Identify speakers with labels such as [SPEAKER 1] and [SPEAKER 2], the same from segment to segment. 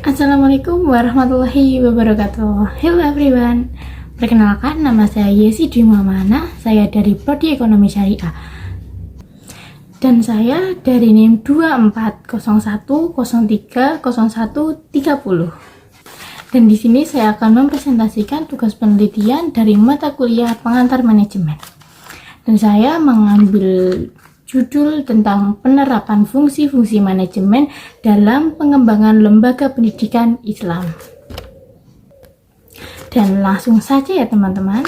[SPEAKER 1] Assalamualaikum warahmatullahi wabarakatuh. Hello everyone. Perkenalkan, nama saya Yesi Dwi Muhamana. Saya dari Prodi Ekonomi Syariah. Dan saya dari NIM 2401030130. Dan di sini saya akan mempresentasikan tugas penelitian dari mata kuliah Pengantar Manajemen. Dan saya mengambil judul tentang penerapan fungsi-fungsi manajemen dalam pengembangan lembaga pendidikan Islam. Dan langsung saja ya teman-teman.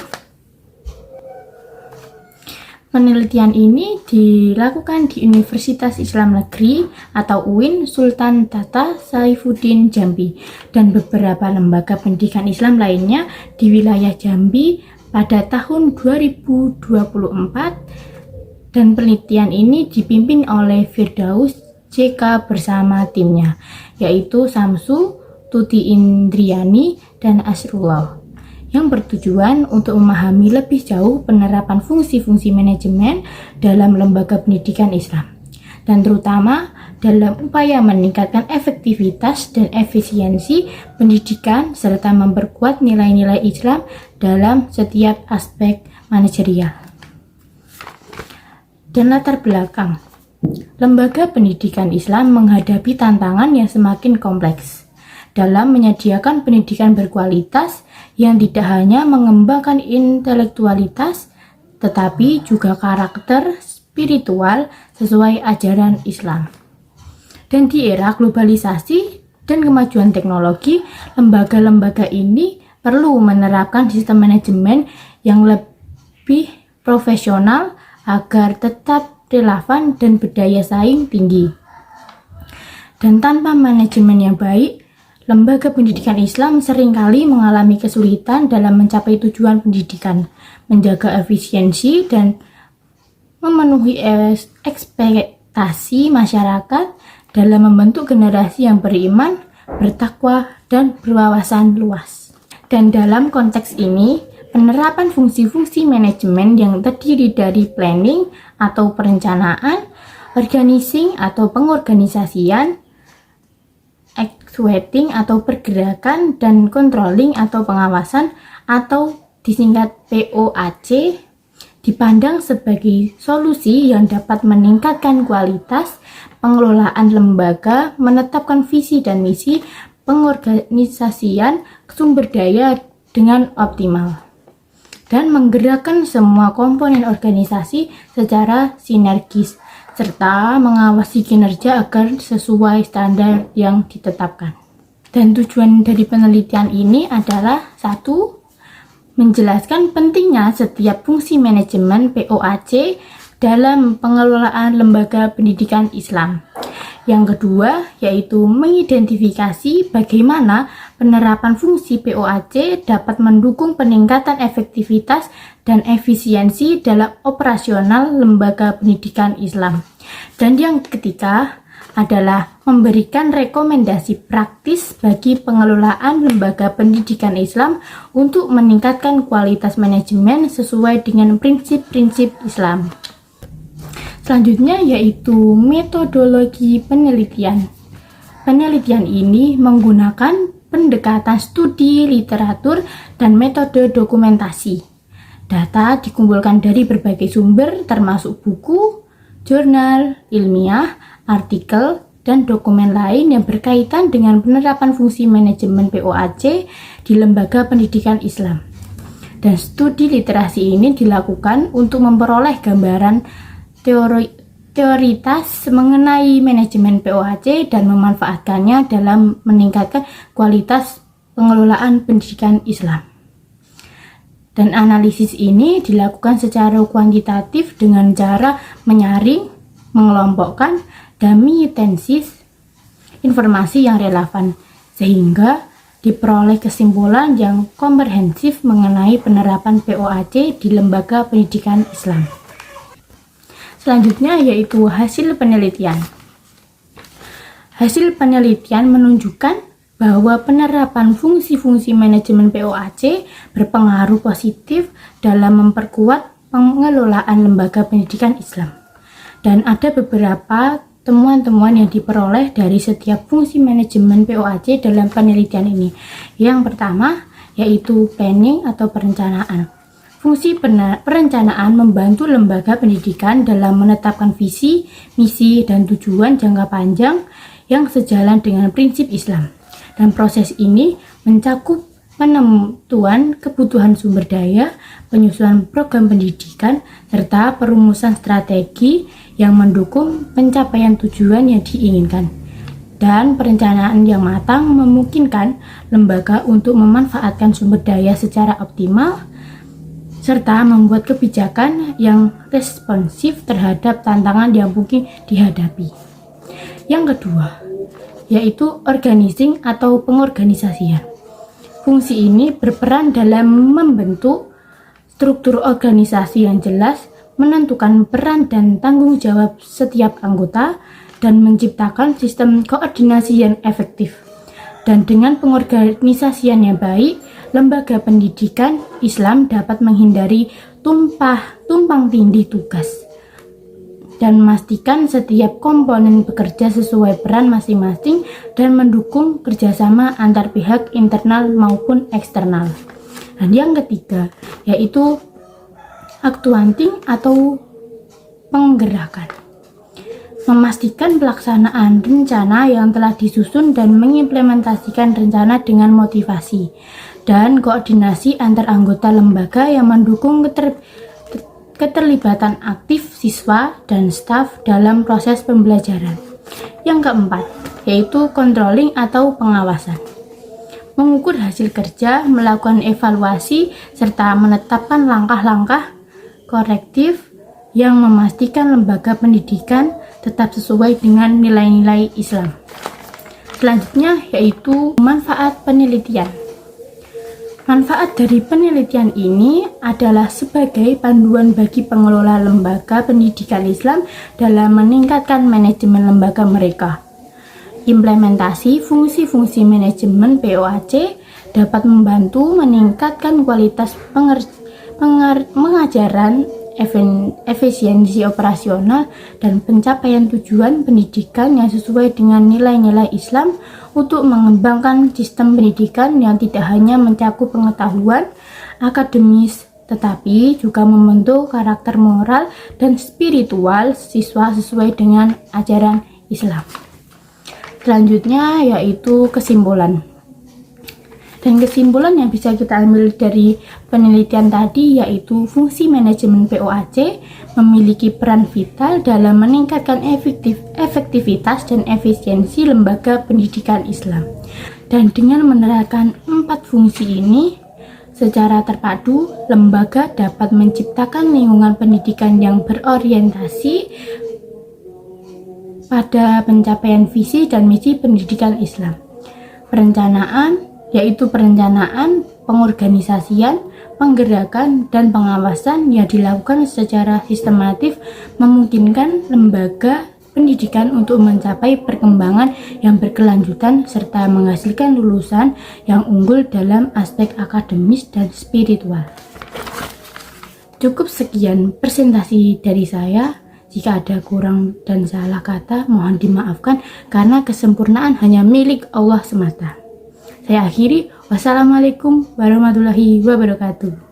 [SPEAKER 1] Penelitian ini dilakukan di Universitas Islam Negeri atau UIN Sultan Tata Saifuddin Jambi dan beberapa lembaga pendidikan Islam lainnya di wilayah Jambi pada tahun 2024. Dan penelitian ini dipimpin oleh Firdaus JK bersama timnya, yaitu Samsu, Tuti Indriani, dan Asrullah, yang bertujuan untuk memahami lebih jauh penerapan fungsi-fungsi manajemen dalam lembaga pendidikan Islam, dan terutama dalam upaya meningkatkan efektivitas dan efisiensi pendidikan serta memperkuat nilai-nilai Islam dalam setiap aspek manajerial. Dan latar belakang, lembaga pendidikan Islam menghadapi tantangan yang semakin kompleks dalam menyediakan pendidikan berkualitas yang tidak hanya mengembangkan intelektualitas, tetapi juga karakter spiritual sesuai ajaran Islam. Dan di era globalisasi dan kemajuan teknologi, lembaga-lembaga ini perlu menerapkan sistem manajemen yang lebih profesional agar tetap relevan dan berdaya saing tinggi. Dan tanpa manajemen yang baik, lembaga pendidikan Islam seringkali mengalami kesulitan dalam mencapai tujuan pendidikan, menjaga efisiensi, dan memenuhi ekspektasi masyarakat dalam membentuk generasi yang beriman, bertakwa, dan berwawasan luas. Dan dalam konteks ini, penerapan fungsi-fungsi manajemen yang terdiri dari planning atau perencanaan, organizing atau pengorganisasian, executing atau pergerakan, dan controlling atau pengawasan atau disingkat POAC, dipandang sebagai solusi yang dapat meningkatkan kualitas pengelolaan lembaga, menetapkan visi dan misi pengorganisasian sumber daya dengan optimal, dan menggerakkan semua komponen organisasi secara sinergis, serta mengawasi kinerja agar sesuai standar yang ditetapkan. Dan tujuan dari penelitian ini adalah 1. Menjelaskan pentingnya setiap fungsi manajemen POAC dalam pengelolaan lembaga pendidikan Islam. Yang kedua, yaitu mengidentifikasi bagaimana penerapan fungsi POAC dapat mendukung peningkatan efektivitas dan efisiensi dalam operasional lembaga pendidikan Islam. Dan yang ketiga adalah memberikan rekomendasi praktis bagi pengelolaan lembaga pendidikan Islam untuk meningkatkan kualitas manajemen sesuai dengan prinsip-prinsip Islam. Selanjutnya yaitu metodologi penelitian. Penelitian ini menggunakan pendekatan studi literatur dan metode dokumentasi. Data dikumpulkan dari berbagai sumber termasuk buku, jurnal, ilmiah, artikel, dan dokumen lain yang berkaitan dengan penerapan fungsi manajemen POAC di lembaga pendidikan Islam. Dan studi literasi ini dilakukan untuk memperoleh gambaran teoritas mengenai manajemen POAC dan memanfaatkannya dalam meningkatkan kualitas pengelolaan pendidikan Islam. Dan analisis ini dilakukan secara kuantitatif dengan cara menyaring, mengelompokkan, dan mengintensis informasi yang relevan, sehingga diperoleh kesimpulan yang komprehensif mengenai penerapan POAC di lembaga pendidikan Islam. Selanjutnya yaitu hasil penelitian. Hasil penelitian menunjukkan bahwa penerapan fungsi-fungsi manajemen POAC berpengaruh positif dalam memperkuat pengelolaan lembaga pendidikan Islam. Dan ada beberapa temuan-temuan yang diperoleh dari setiap fungsi manajemen POAC dalam penelitian ini. Yang pertama yaitu planning atau perencanaan. Fungsi perencanaan membantu lembaga pendidikan dalam menetapkan visi, misi, dan tujuan jangka panjang yang sejalan dengan prinsip Islam. Dan proses ini mencakup penentuan kebutuhan sumber daya, penyusunan program pendidikan, serta perumusan strategi yang mendukung pencapaian tujuan yang diinginkan. Dan perencanaan yang matang memungkinkan lembaga untuk memanfaatkan sumber daya secara optimal, serta membuat kebijakan yang responsif terhadap tantangan yang mungkin dihadapi. Yang kedua, yaitu organizing atau pengorganisasian. Fungsi ini berperan dalam membentuk struktur organisasi yang jelas, menentukan peran dan tanggung jawab setiap anggota, dan menciptakan sistem koordinasi yang efektif. Dan dengan pengorganisasian yang baik, lembaga pendidikan Islam dapat menghindari tumpang tindih tugas dan memastikan setiap komponen bekerja sesuai peran masing-masing dan mendukung kerjasama antar pihak internal maupun eksternal. Dan yang ketiga yaitu actuating atau penggerakan. Memastikan pelaksanaan rencana yang telah disusun dan mengimplementasikan rencana dengan motivasi dan koordinasi antar anggota lembaga yang mendukung keterlibatan aktif siswa dan staf dalam proses pembelajaran. Yang keempat, yaitu controlling atau pengawasan. Mengukur hasil kerja, melakukan evaluasi, serta menetapkan langkah-langkah korektif yang memastikan lembaga pendidikan tetap sesuai dengan nilai-nilai Islam. Selanjutnya yaitu manfaat penelitian. Manfaat dari penelitian ini adalah sebagai panduan bagi pengelola lembaga pendidikan Islam dalam meningkatkan manajemen lembaga mereka. Implementasi fungsi-fungsi manajemen POAC dapat membantu meningkatkan kualitas pengajaran, efisiensi operasional, dan pencapaian tujuan pendidikan yang sesuai dengan nilai-nilai Islam untuk mengembangkan sistem pendidikan yang tidak hanya mencakup pengetahuan akademis tetapi juga membentuk karakter moral dan spiritual siswa sesuai dengan ajaran Islam. Selanjutnya yaitu kesimpulan. Dan kesimpulan yang bisa kita ambil dari penelitian tadi yaitu fungsi manajemen POAC memiliki peran vital dalam meningkatkan efektivitas dan efisiensi lembaga pendidikan Islam. Dan dengan menerapkan 4 fungsi ini secara terpadu, lembaga dapat menciptakan lingkungan pendidikan yang berorientasi pada pencapaian visi dan misi pendidikan Islam. Perencanaan yaitu perencanaan, pengorganisasian, penggerakan, dan pengawasan yang dilakukan secara sistematif memungkinkan lembaga pendidikan untuk mencapai perkembangan yang berkelanjutan serta menghasilkan lulusan yang unggul dalam aspek akademis dan spiritual. Cukup sekian presentasi dari saya. Jika ada kurang dan salah kata, mohon dimaafkan karena kesempurnaan hanya milik Allah semata. Saya akhiri, wassalamualaikum warahmatullahi wabarakatuh.